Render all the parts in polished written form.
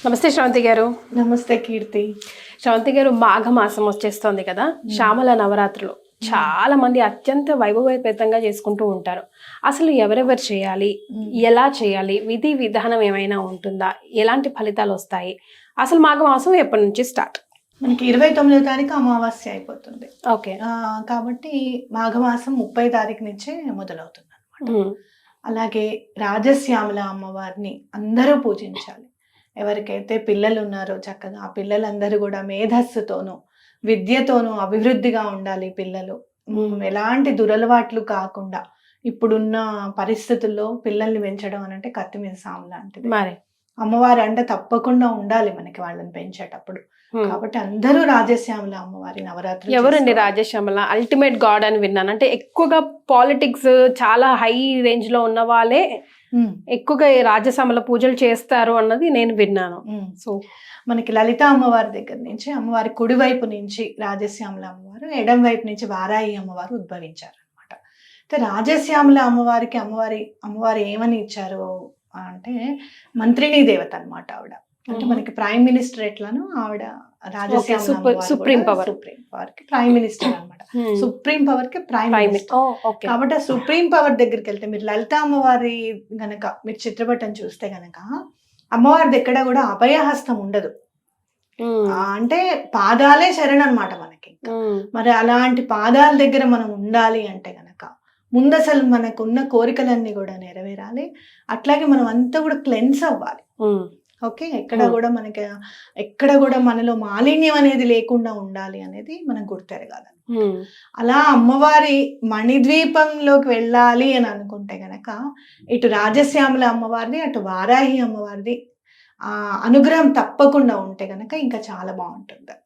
నమస్తే శ్రవంతి గారు. నమస్తే కీర్తి. శ్రవంతి గారు, మాఘమాసం వచ్చేస్తోంది కదా, శ్యామల నవరాత్రులు చాలా మంది అత్యంత వైభవోపేతంగా చేసుకుంటూ ఉంటారు. అసలు ఎవరెవరు చేయాలి, ఎలా చేయాలి, విధి విధానం ఏమైనా ఉంటుందా, ఎలాంటి ఫలితాలు వస్తాయి, అసలు మాఘమాసం ఎప్పటి నుంచి స్టార్ట్? మనకి 29వ తారీఖు అమావాస్య అయిపోతుంది. ఓకే. కాబట్టి మాఘమాసం 30వ తారీఖు నుంచే మొదలవుతుంది అనమాట. అలాగే రాజశ్యామల అమ్మవారిని అందరూ పూజించాలి. ఎవరికైతే పిల్లలు ఉన్నారో చక్కగా ఆ పిల్లలందరూ కూడా మేధస్సుతోనూ విద్యతోనూ అభివృద్ధిగా ఉండాలి. పిల్లలు ఎలాంటి దురలవాట్లు కాకుండా ఇప్పుడున్న పరిస్థితుల్లో పిల్లల్ని పెంచడం అని అంటే కత్తి మీద సాము లాంటిది. మరి అమ్మవారి అంటే తప్పకుండా ఉండాలి మనకి వాళ్ళని పెంచేటప్పుడు. కాబట్టి అందరూ రాజశ్యామల అమ్మవారి నవరాత్రి. ఎవరండి రాజశ్యామల? అల్టిమేట్ గాడ్ అని విన్నాను. అంటే ఎక్కువగా పాలిటిక్స్ చాలా హై రేంజ్ లో ఉన్న వాళ్ళే ఎక్కువగా రాజశ్యామల పూజలు చేస్తారు అన్నది నేను విన్నాను. సో మనకి లలిత అమ్మవారి దగ్గర నుంచి, అమ్మవారి కుడివైపు నుంచి రాజశ్యామల అమ్మవారు, ఎడం వైపు నుంచి వారాయి అమ్మవారు ఉద్భవించారు అనమాట. అయితే రాజశ్యామల అమ్మవారికి అమ్మవారు ఏమని ఇచ్చారు అంటే మంత్రిని దేవత అనమాట ఆవిడ. అంటే మనకి ప్రైమ్ మినిస్టర్ ఎట్లానో ఆవిడ రాజశ్యామల సుప్రీం పవర్ కి ప్రైమ్ మినిస్టర్ అనమాట. సుప్రీం పవర్ కి ప్రైమ్ మినిస్టర్. కాబట్టి ఆ సుప్రీం పవర్ దగ్గరికి వెళ్తే మీరు లలిత అమ్మవారి గనక మీరు చిత్రపటం చూస్తే గనక అమ్మవారిది ఎక్కడ కూడా అభయహస్తం ఉండదు. అంటే పాదాలే శరణ్ అనమాట మనకి. మరి అలాంటి పాదాల దగ్గర మనం ఉండాలి అంటే గనక ముందు అసలు మనకున్న కోరికలన్నీ కూడా నెరవేరాలి. అట్లాగే మనం అంతా కూడా క్లెన్స్ అవ్వాలి. ఓకే. ఎక్కడ కూడా మనలో మాలిన్యం అనేది లేకుండా ఉండాలి అనేది మనం గుర్తెరగాలి. అలా అమ్మవారి మణిద్వీపంలోకి వెళ్ళాలి అని అనుకుంటే గనక ఇటు రాజశ్యామల అమ్మవారిది అటు వారాహి అమ్మవారిది అనుగ్రహం తప్పకుండా ఉంటే గనక ఇంకా చాలా బాగుంటుంది అనమాట.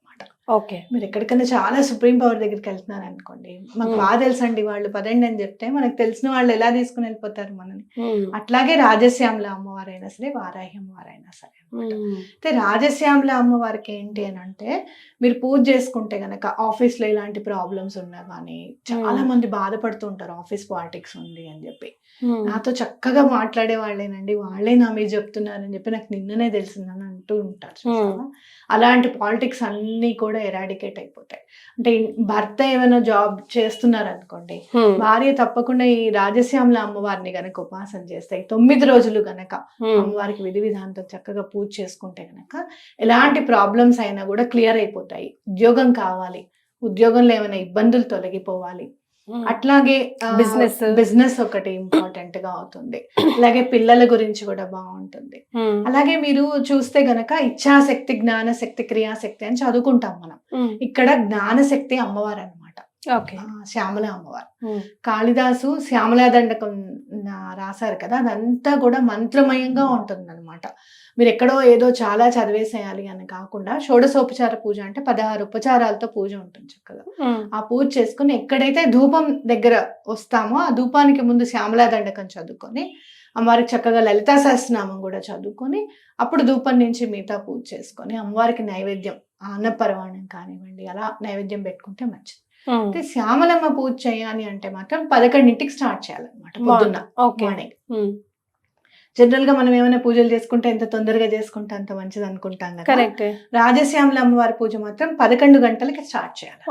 ఓకే. మీరు ఎక్కడికైనా చాలా సుప్రీం పవర్ దగ్గరికి వెళ్తున్నారు అనుకోండి, మాకు బాగా తెలుసండి వాళ్ళు పదండి అని చెప్తే మనకు తెలిసిన వాళ్ళు ఎలా తీసుకుని వెళ్ళిపోతారు మనని. అట్లాగే రాజశ్యామల అమ్మవారైనా సరే వారాహి అమ్మవారైనా సరే అనమాట. అయితే రాజశ్యామల అమ్మవారికి ఏంటి అని అంటే మీరు పూజ చేసుకుంటే గనక ఆఫీస్ లో ఇలాంటి ప్రాబ్లమ్స్ ఉన్నా కానీ చాలా మంది బాధపడుతూ ఉంటారు, ఆఫీస్ పాలిటిక్స్ ఉంది అని చెప్పి. నాతో చక్కగా మాట్లాడే వాళ్ళేనండి, వాళ్ళే నా మీద చెప్తున్నారని చెప్పి నాకు నిన్ననే తెలిసిందని అంటూ ఉంటారు. అలాంటి పాలిటిక్స్ అన్ని కూడా ఎరాడికేట్ అయిపోతాయి. అంటే భర్త ఏమైనా జాబ్ చేస్తున్నారు అనుకోండి, భార్య తప్పకుండా ఈ రాజశ్యామల అమ్మవారిని గనక ఉపాసన చేస్తే 9 రోజులు గనక అమ్మవారికి విధి విధానంతో చక్కగా పూజ చేసుకుంటే గనక ఎలాంటి ప్రాబ్లమ్స్ అయినా కూడా క్లియర్ అయిపోతాయి. ఉద్యోగం కావాలి, ఉద్యోగంలో ఏమైనా ఇబ్బందులు తొలగిపోవాలి, అట్లాగే బిజినెస్ ఒకటి ఇంపార్టెంట్ గా అవుతుంది. అలాగే పిల్లల గురించి కూడా బాగుంటుంది. అలాగే మీరు చూస్తే గనక ఇచ్ఛాశక్తి, జ్ఞానశక్తి, క్రియాశక్తి అని చదువుకుంటాం మనం. ఇక్కడ జ్ఞానశక్తి అమ్మవారు అనమాట. శ్యామల అమ్మవారు. కాళిదాసు శ్యామలా దండకం రాశారు కదా, అదంతా కూడా మంత్రమయంగా ఉంటుంది అనమాట. మీరు ఎక్కడో ఏదో చాలా చదివేసేయాలి అని కాకుండా షోడశోపచార పూజ అంటే 16 ఉపచారాలతో పూజ ఉంటుంది చక్కగా. ఆ పూజ చేసుకుని ఎక్కడైతే ధూపం దగ్గర వస్తామో ఆ ధూపానికి ముందు శ్యామలా దండకం చదువుకొని అమ్మవారికి చక్కగా లలితా సహస్రనామం కూడా చదువుకొని అప్పుడు ధూపం నుంచి మిగతా పూజ చేసుకొని అమ్మవారికి నైవేద్యం అన్నపరవాణం కానివ్వండి అలా నైవేద్యం పెట్టుకుంటే మంచిది. అయితే శ్యామలమ్మ పూజ చేయాలి అంటే మాత్రం 11ంటికి స్టార్ట్ చేయాలన్నమాట పొద్దున్న మార్నింగ్. జనరల్ గా మనం ఏమైనా పూజలు చేసుకుంటే ఎంత తొందరగా చేసుకుంటే అంత మంచిది అనుకుంటాం కదా. రాజశ్యామల అమ్మవారి పూజ మాత్రం 11 గంటలకి స్టార్ట్ చేయాలి.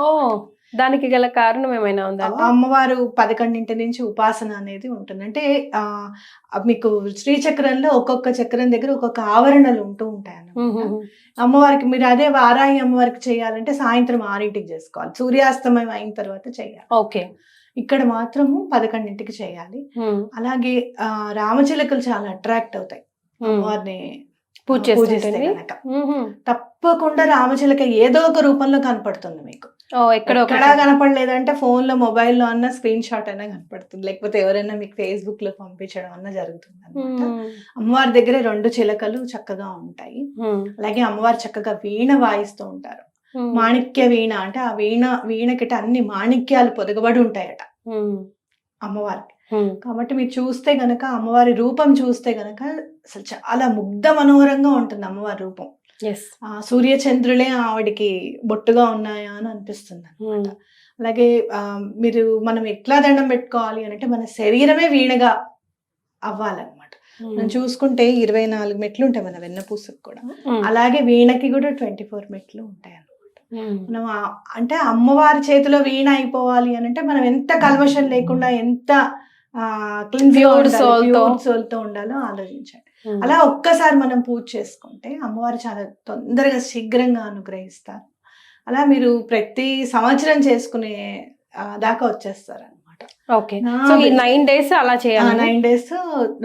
దానికి గల కారణం ఏమైనా ఉందా? అమ్మవారు 11 నుంచి ఉపాసన అనేది ఉంటుంది. అంటే మీకు శ్రీచక్రంలో ఒక్కొక్క చక్రం దగ్గర ఒక్కొక్క ఆవరణలు ఉంటూ ఉంటాయి అన్నమాట. అమ్మవారికి మీరు అదే వారాహి అమ్మవారికి చేయాలంటే సాయంత్రం 6ంటికి చేసుకోవాలి, సూర్యాస్తమయం అయిన తర్వాత చేయాలి. ఓకే. ఇక్కడ మాత్రము 11ంటికి చేయాలి. అలాగే రామచిలకలు చాలా అట్రాక్ట్ అవుతాయి అమ్మవారిని పూజిస్తే కనుక. తప్పకుండా రామచిలక ఏదో ఒక రూపంలో కనపడుతుంది మీకు. ఎక్కడ కనపడలేదంటే ఫోన్ లో మొబైల్లో అన్న స్క్రీన్ షాట్ అయినా కనపడుతుంది, లేకపోతే ఎవరైనా మీకు ఫేస్బుక్ లో పంపించడం అన్న జరుగుతుంది అనమాట. అమ్మవారి దగ్గర 2 చిలకలు చక్కగా ఉంటాయి. అలాగే అమ్మవారు చక్కగా వీణ వాయిస్తూ ఉంటారు. మాణిక్య వీణ అంటే ఆ వీణకిట అన్ని మాణిక్యాలు పొదగబడి ఉంటాయట అమ్మవారికి. కాబట్టి మీరు చూస్తే గనక అమ్మవారి రూపం చూస్తే గనక అసలు చాలా ముగ్ధ మనోహరంగా ఉంటుంది అమ్మవారి రూపం. సూర్యచంద్రులే ఆవిడికి బొట్టుగా ఉన్నాయా అని అనిపిస్తుంది అనమాట. అలాగే మనం ఎట్లా దండం పెట్టుకోవాలి అని అంటే మన శరీరమే వీణగా అవ్వాలన్నమాట. మనం చూసుకుంటే 24 మెట్లు ఉంటాయి మన వెన్నపూసకు కూడా, అలాగే వీణకి కూడా 24 మెట్లు ఉంటాయి అన్నమాట. మనం అంటే అమ్మవారి చేతిలో వీణ అయిపోవాలి అని అంటే మనం ఎంత కల్మషం లేకుండా, ఎంత Pure soul తో. సోల్తో ఉండాలో ఆలోచించండి. అలా ఒక్కసారి మనం పూజ చేసుకుంటే అమ్మవారు చాలా తొందరగా శీఘ్రంగా అనుగ్రహిస్తారు. అలా మీరు ప్రతి సంవత్సరం చేసుకునే దాకా వచ్చేస్తారు అనమాట. ఓకే. సో ఈ 9 days అలా చేయాలి. 9 days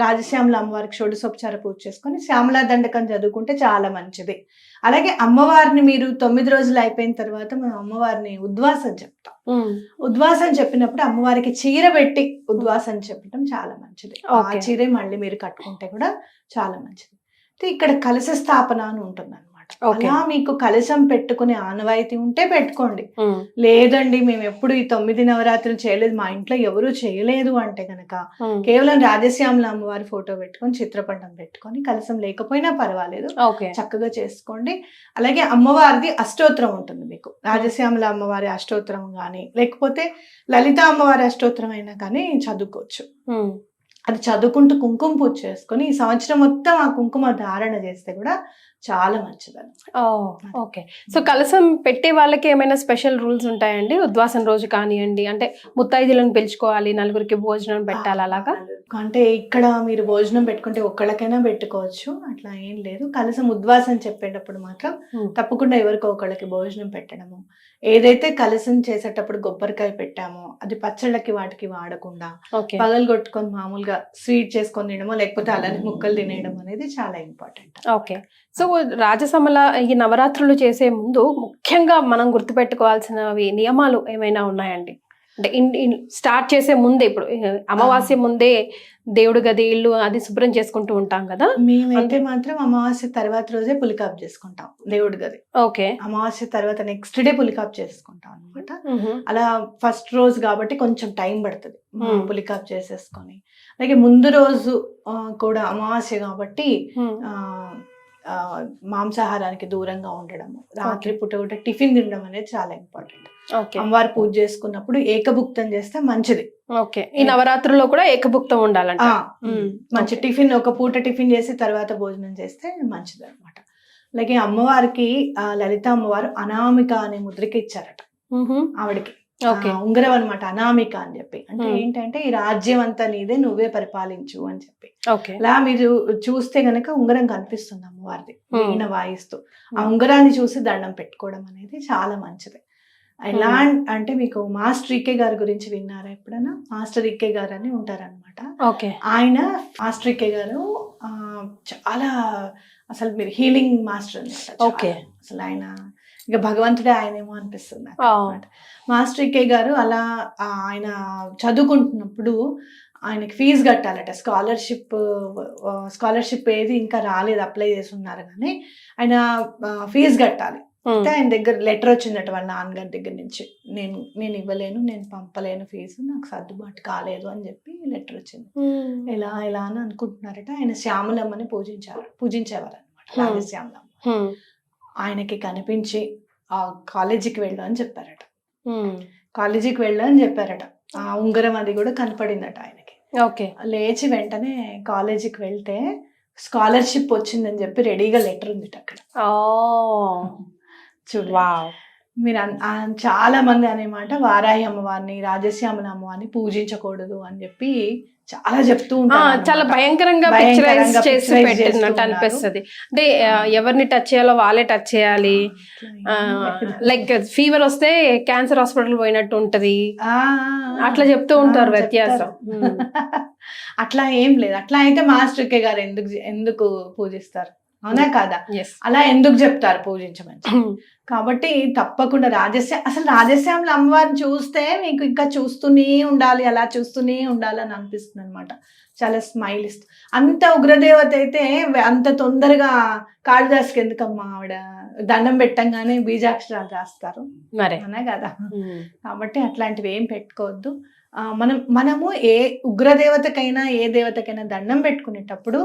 రాజశ్యామల అమ్మవారికి షోడశోపచార పూజ చేసుకొని శ్యామలా దండకం చదువుకుంటే చాలా మంచిది. అలాగే అమ్మవారిని మీరు 9 రోజులు అయిపోయిన తర్వాత మనం అమ్మవారిని ఉద్వాసం చెప్తాం. ఉద్వాసం చెప్పినప్పుడు అమ్మవారికి చీర పెట్టి ఉద్వాసం చెప్పడం చాలా మంచిది. ఆ చీరే మళ్ళీ మీరు కట్టుకుంటే కూడా చాలా మంచిది. ఇక్కడ కలశ స్థాపన అని ఉంటుంది అనమాట. అలా మీకు కలశం పెట్టుకునే ఆనవాయితీ ఉంటే పెట్టుకోండి. లేదండి మేము ఎప్పుడు ఈ 9 నవరాత్రులు చేయలేదు, మా ఇంట్లో ఎవరు చేయలేదు అంటే గనక కేవలం రాజశ్యామల అమ్మవారి ఫోటో పెట్టుకొని చిత్రపటం పెట్టుకొని కలశం లేకపోయినా పర్వాలేదు, చక్కగా చేసుకోండి. అలాగే అమ్మవారిది అష్టోత్తరం ఉంటుంది మీకు, రాజశ్యామల అమ్మవారి అష్టోత్తరం కానీ లేకపోతే లలిత అమ్మవారి అష్టోత్తరం అయినా కానీ చదువుకోవచ్చు. అది చదువుకుంటూ కుంకుమ పూజ చేసుకొని ఈ సంవత్సరం మొత్తం ఆ కుంకుమ ధారణ చేస్తే కూడా చాలా మంచిది. ఓకే. సో కలసం పెట్టే వాళ్ళకి ఏమైనా స్పెషల్ రూల్స్ ఉంటాయండి? ఉద్వాసం రోజు కానివ్వండి, అంటే ముత్తైదులను పిలుచుకోవాలి, నలుగురికి భోజనం పెట్టాలి అలాగా? అంటే ఇక్కడ మీరు భోజనం పెట్టుకుంటే ఒక్కళ్ళకైనా పెట్టుకోవచ్చు, అట్లా ఏం లేదు. కలసం ఉద్వాసం చెప్పేటప్పుడు మాత్రం తప్పకుండా ఎవరికో ఒకళ్ళకి భోజనం పెట్టడము. ఏదైతే కలసం చేసేటప్పుడు కొబ్బరికాయ పెట్టామో అది పచ్చళ్ళకి వాటికి వాడకుండా పగలు కొట్టుకొని మామూలుగా స్వీట్ చేసుకొని తినడమో లేకపోతే అలానే ముక్కలు తినేయడం అనేది చాలా ఇంపార్టెంట్. ఓకే. సో రాజసమల ఈ నవరాత్రులు చేసే ముందు ముఖ్యంగా మనం గుర్తుపెట్టుకోవాల్సినవి నియమాలు ఏమైనా ఉన్నాయండి? అంటే స్టార్ట్ చేసే ముందే, ఇప్పుడు అమావాస్య ముందే దేవుడు గది ఇల్లు అది శుభ్రం చేసుకుంటూ ఉంటాం కదా. మేమైతే మాత్రం అమావాస్య తర్వాత రోజే పులికాపు చేసుకుంటాం దేవుడి గది. ఓకే. అమావాస్య తర్వాత నెక్స్ట్ డే పులికాపు చేసుకుంటాం అనమాట. అలా ఫస్ట్ రోజు కాబట్టి కొంచెం టైం పడుతుంది పులికాపు చేసేసుకొని. అలాగే ముందు రోజు కూడా అమావాస్య కాబట్టి మాంసాహారానికి దూరంగా ఉండడము, రాత్రి పూట కూడా టిఫిన్ తినడం అనేది చాలా ఇంపార్టెంట్. అమ్మవారు పూజ చేసుకున్నప్పుడు ఏకభుక్తం చేస్తే మంచిది. ఓకే. ఈ నవరాత్రుల్లో కూడా ఏకభుక్తం ఉండాలంట. మంచి టిఫిన్, ఒక పూట టిఫిన్ చేసి తర్వాత భోజనం చేస్తే మంచిది అనమాట. అలాగే అమ్మవారికి లలిత అమ్మవారు అనామిక అనే ముద్రకి ఇచ్చారట ఆవిడకి, ఉంగరం అనమాట, అనామిక అని చెప్పి. అంటే ఏంటంటే ఈ రాజ్యం అంతా నీదే, నువ్వే పరిపాలించు అని చెప్పి. అలా మీరు చూస్తే గనక ఉంగరం కనిపిస్తుంది అమ్మవారిది వీణ వాయిస్తూ. ఆ ఉంగరాన్ని చూసి దండం పెట్టుకోవడం అనేది చాలా మంచిది. ఎలా అంటే మీకు మాస్టర్ ఈకే గారి గురించి విన్నారా ఎప్పుడైనా? మాస్టర్ ఈకే గారు అని ఉంటారనమాట. ఆయన మాస్టర్ ఈకే గారు చాలా అసలు మీరు హీలింగ్ మాస్టర్ అనమాట. అసలు ఆయన ఇక భగవంతుడే ఆయనేమో అనిపిస్తుంది అనమాట. మాస్టర్ ఈకే గారు అలా ఆయన చదువుకుంటున్నప్పుడు ఆయనకి ఫీజు కట్టాలట. స్కాలర్షిప్ ఏది ఇంకా రాలేదు, అప్లై చేసి ఉన్నారు కానీ ఆయన ఫీజు కట్టాలి. అయితే ఆయన దగ్గర లెటర్ వచ్చిందట వాళ్ళ నాన్నగారి దగ్గర నుంచి, నేను ఇవ్వలేను, నేను పంపలేను ఫీజు, నాకు సర్దుబాటు కాలేదు అని చెప్పి లెటర్ వచ్చింది. ఎలా అని అనుకుంటున్నారట. ఆయన శ్యామలమ్మని పూజించేవారు అనమాట, రాజశ్యామలమ్మ. ఆయనకి కనిపించి ఆ కాలేజీకి వెళ్ళు అని చెప్పారట. కాలేజీకి వెళ్ళు అని చెప్పారట. ఆ ఉంగరం అది కూడా కనపడిందట ఆయనకి. లేచి వెంటనే కాలేజీకి వెళ్తే స్కాలర్షిప్ వచ్చిందని చెప్పి రెడీగా లెటర్ ఉంది అక్కడ. చూడు, మీరు చాలా మంది అనేమాట వారాహి అమ్మవారిని, రాజశ్యామల అమ్మవారిని పూజించకూడదు అని చెప్పి చాలా చెప్తూ ఉంటారు. చాలా భయంకరంగా పిక్చరైజ్ చేసి పెట్టినట్టు అనిపిస్తుంది. అంటే ఎవరిని టచ్ చేయాలో వాళ్ళే టచ్ చేయాలి. లైక్ ఫీవర్ వస్తే క్యాన్సర్ హాస్పిటల్ పోయినట్టు ఉంటది, అట్లా చెప్తూ ఉంటారు వ్యత్యాసం. అట్లా ఏం లేదు. అట్లా అయితే మాస్టర్ కే గారు ఎందుకు పూజిస్తారు? అవునా కాదా? అలా ఎందుకు చెప్తారు పూజించమని? కాబట్టి తప్పకుండా అసలు రాజశ్యామల అమ్మవారిని చూస్తే మీకు ఇంకా చూస్తూనే ఉండాలి, అలా చూస్తూనే ఉండాలని అనిపిస్తుంది అనమాట. చాలా స్మైల్ ఇస్తుంది. అంత ఉగ్రదేవత అయితే అంత తొందరగా కాళిదాసుకి ఎందుకమ్మా ఆవిడ దండం పెట్టంగానే బీజాక్షరాలు రాస్తారు, అవునా కదా? కాబట్టి అట్లాంటివి ఏం పెట్టుకోవద్దు. మనము ఏ ఉగ్రదేవతకైనా ఏ దేవతకైనా దండం పెట్టుకునేటప్పుడు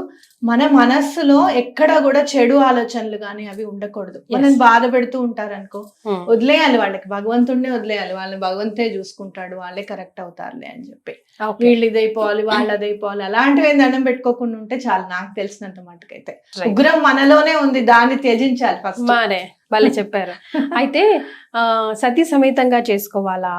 మన మనస్సులో ఎక్కడ కూడా చెడు ఆలోచనలు కానీ అవి ఉండకూడదు. మనం బాధ పెడుతూ ఉంటారనుకో, వదిలేయాలి, వాళ్ళకి భగవంతుడినే వదిలేయాలి, వాళ్ళని భగవంతే చూసుకుంటాడు, వాళ్ళే కరెక్ట్ అవుతారులే అని చెప్పి. వీళ్ళు ఇదైపోవాలి, వాళ్ళు అదైపోవాలి, అలాంటివి దండం పెట్టుకోకుండా ఉంటే చాలు. నాకు తెలిసినంత మటుకైతే ఉగ్రం మనలోనే ఉంది, దాన్ని త్యజించాలి ఫస్ట్. మారే వాళ్ళు చెప్పారు. అయితే సతీ సమేతంగా చేసుకోవాలా?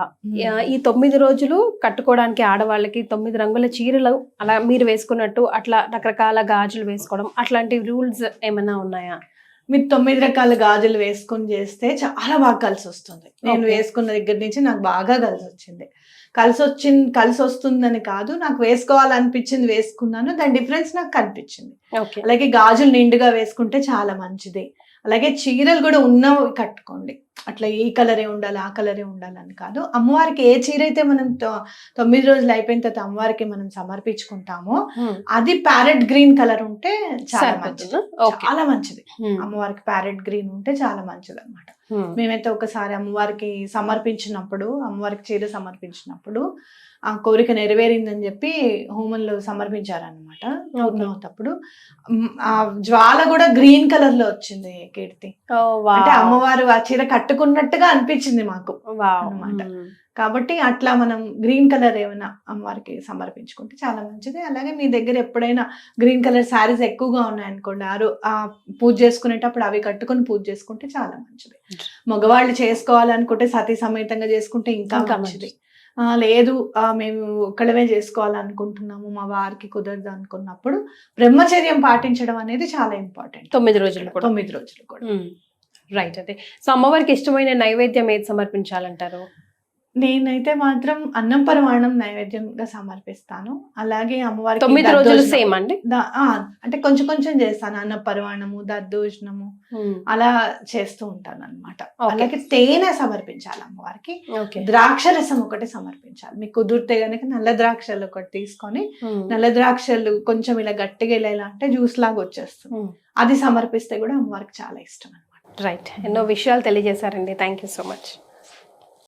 ఈ 9 రోజులు కట్టుకోవడానికి ఆడవాళ్ళకి 9 రంగుల చీరలు అలా మీరు వేసుకున్నట్టు అట్లా రకరకాల గాజులు వేసుకోవడం, అట్లాంటి రూల్స్ ఏమైనా ఉన్నాయా? మీరు 9 రకాల గాజులు వేసుకొని చేస్తే చాలా బాగా కలిసి వస్తుంది. నేను వేసుకున్న దగ్గర నుంచి నాకు బాగా కలిసి వచ్చింది. కలిసి వస్తుందని కాదు, నాకు వేసుకోవాలనిపించింది, వేసుకున్నాను, దాని డిఫరెన్స్ నాకు కనిపించింది. అలాగే గాజులు నిండుగా వేసుకుంటే చాలా మంచిది. అలాగే చీరలు కూడా ఉన్నవి కట్టుకోండి. అట్లా ఈ కలరే ఉండాలి, ఆ కలరే ఉండాలని కాదు. అమ్మవారికి ఏ చీర అయితే మనం 9 రోజులు అయిపోయిన తర్వాత అమ్మవారికి మనం సమర్పించుకుంటామో అది ప్యారెట్ గ్రీన్ కలర్ ఉంటే చాలా మంచిది, చాలా మంచిది. అమ్మవారికి ప్యారెట్ గ్రీన్ ఉంటే చాలా మంచిది అన్నమాట. మేమైతే ఒకసారి అమ్మవారికి అమ్మవారికి చీర సమర్పించినప్పుడు ఆ కోరిక నెరవేరిందని చెప్పి హోమంలో సమర్పించారనమాట. పూర్ణమవుతప్పుడు ఆ జ్వాల కూడా గ్రీన్ కలర్ లో వచ్చింది కీర్తి. అంటే అమ్మవారు ఆ చీర కట్టుకున్నట్టుగా అనిపించింది మాకు అన్నమాట. కాబట్టి అట్లా మనం గ్రీన్ కలర్ ఏమైనా అమ్మవారికి సమర్పించుకుంటే చాలా మంచిది. అలాగే మీ దగ్గర ఎప్పుడైనా గ్రీన్ కలర్ శారీస్ ఎక్కువగా ఉన్నాయనుకోండి, ఆ పూజ చేసుకునేటప్పుడు అవి కట్టుకుని పూజ చేసుకుంటే చాలా మంచిది. మగవాళ్ళు చేసుకోవాలనుకుంటే సతీ సమేతంగా చేసుకుంటే ఇంకా మంచిది. లేదు మేము ఒక్కడమే చేసుకోవాలనుకుంటున్నాము, మా వారికి కుదరదు అనుకున్నప్పుడు బ్రహ్మచర్యం పాటించడం అనేది చాలా ఇంపార్టెంట్. 9 రోజులు కూడా. 9 రోజులు కూడా. రైట్. అదే. సో అమ్మవారికి ఇష్టమైన నైవేద్యం ఏది సమర్పించాలంటారు? నేనైతే మాత్రం అన్నం పరమాణం నైవేద్యంగా సమర్పిస్తాను. అలాగే అమ్మవారికి 9 రోజులు సేమ్ అండి? అంటే కొంచెం కొంచెం చేస్తాను. అన్న పరమాణము, దద్దోజనము అలా చేస్తూ ఉంటాను అన్నమాట. అలాగే తేనె సమర్పించాలి అమ్మవారికి. ద్రాక్ష రసం ఒకటి సమర్పించాలి. మీకు కుదిరితే గనక నల్ల ద్రాక్షలు ఒకటి తీసుకొని, నల్ల ద్రాక్షలు కొంచెం ఇలా గట్టిగా ఇలా అంటే జ్యూస్ లాగా వచ్చేస్తుంది, అది సమర్పిస్తే కూడా అమ్మవారికి చాలా ఇష్టం అన్నమాట. రైట్. ఎన్నో విషయాలు తెలియజేశారండి. Thank you so much.